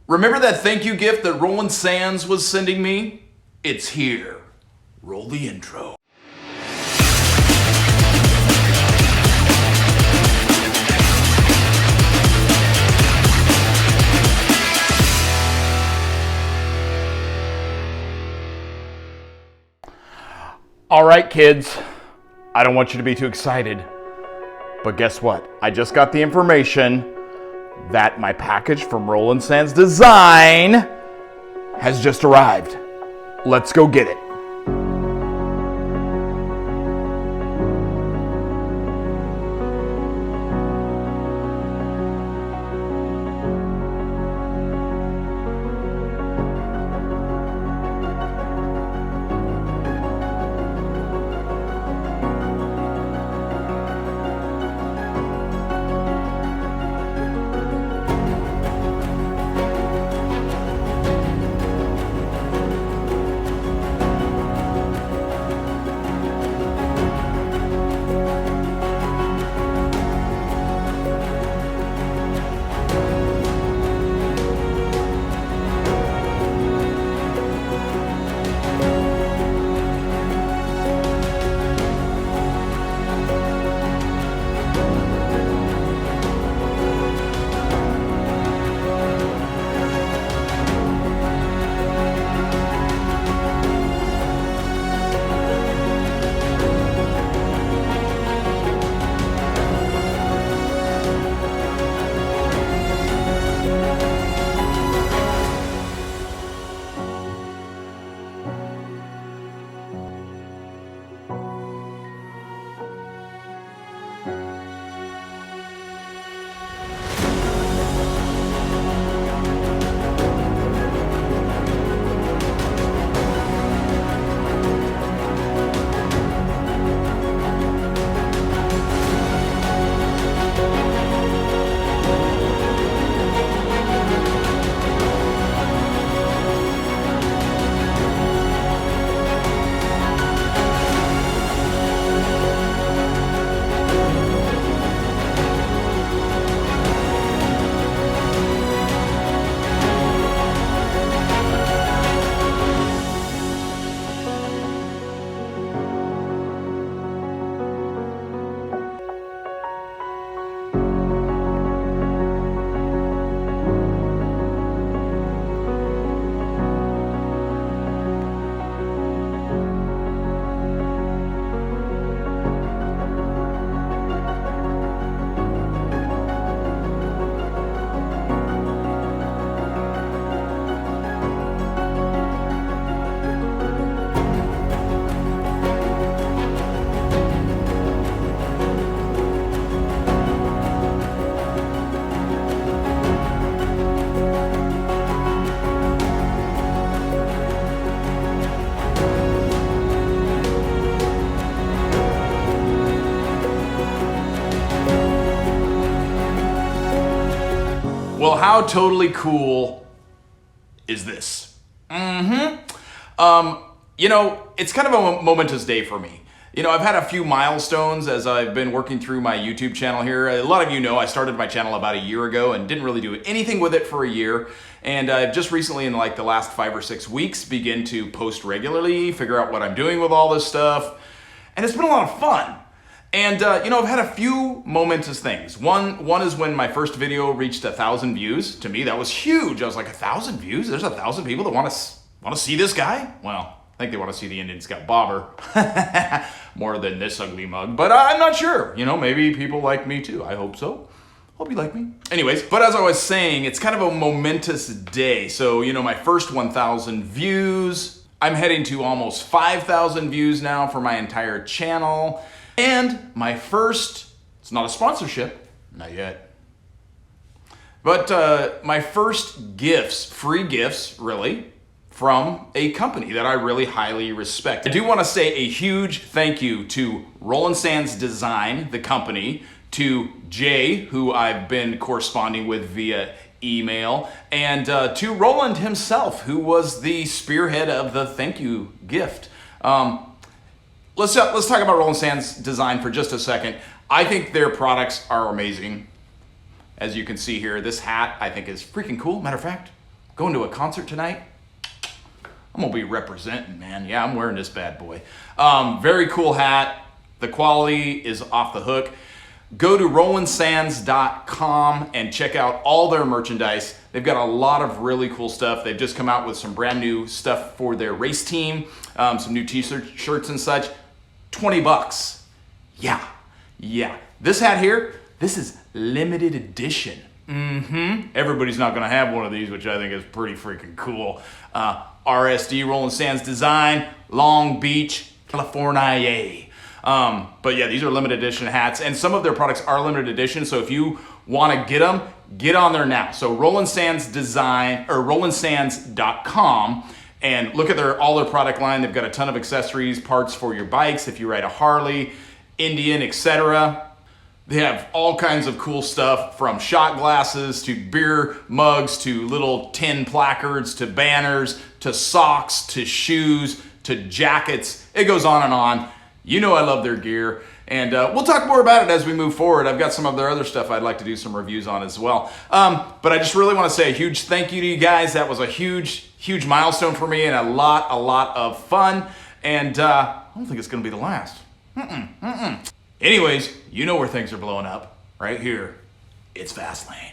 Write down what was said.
Remember that thank you gift that Roland Sands was sending me? It's here. Roll the intro. All right, kids, I don't want you to be too excited, but guess what? I just got the information that my package from Roland Sands Design has just arrived. Let's go get it. Well, how totally cool is this? You know, it's kind of a momentous day for me. You know, I've had a few milestones as I've been working through my YouTube channel here. A lot of you know I started my channel about a year ago and didn't really do anything with it for a year. And I've just recently, in like the last 5 or 6 weeks, begin to post regularly, figure out what I'm doing with all this stuff. And it's been a lot of fun. And you know, I've had a few momentous things. One is when my first video reached 1,000 views. To me, that was huge. I was like, 1,000 views? There's 1,000 people that want to see this guy? Well, I think they want to see the Indian Scout Bobber more than this ugly mug. But I'm not sure. You know, maybe people like me too. I hope so. Hope you like me. Anyways, but as I was saying, it's kind of a momentous day. So, you know, my first 1,000 views. I'm heading to almost 5,000 views now for my entire channel. And my first, it's not a sponsorship, not yet, but my first gifts, free gifts really, from a company that I really highly respect. I do want to say a huge thank you to Roland Sands Design, the company, to Jay, who I've been corresponding with via email, and to Roland himself, who was the spearhead of the thank you gift. Let's talk about Roland Sands Design for just a second. I think their products are amazing. As you can see here, this hat I think is freaking cool. Matter of fact, going to a concert tonight? I'm gonna be representing, man. Yeah, I'm wearing this bad boy. Very cool hat. The quality is off the hook. Go to rolandsands.com and check out all their merchandise. They've got a lot of really cool stuff. They've just come out with some brand new stuff for their race team, some new t-shirts and such. 20 bucks. Yeah. This hat here, this is limited edition. Everybody's not gonna have one of these, which I think is pretty freaking cool. RSD, Roland Sands Design, Long Beach, California. But yeah, these are limited edition hats, and some of their products are limited edition, so if you want to get them, get on there now. So Roland Sands Design, or rolandsands.com, and look at all their product line. They've got a ton of accessories, parts for your bikes, if you ride a Harley, Indian, etc. They have all kinds of cool stuff, from shot glasses to beer mugs to little tin placards to banners to socks to shoes to jackets. It goes on and on. You know I love their gear, and we'll talk more about it as we move forward. I've got some of their other stuff I'd like to do some reviews on as well. But I just really want to say a huge thank you to you guys. That was a huge milestone for me and a lot of fun. And I don't think it's going to be the last. Anyways, you know where things are blowing up. Right here. It's Fastlane.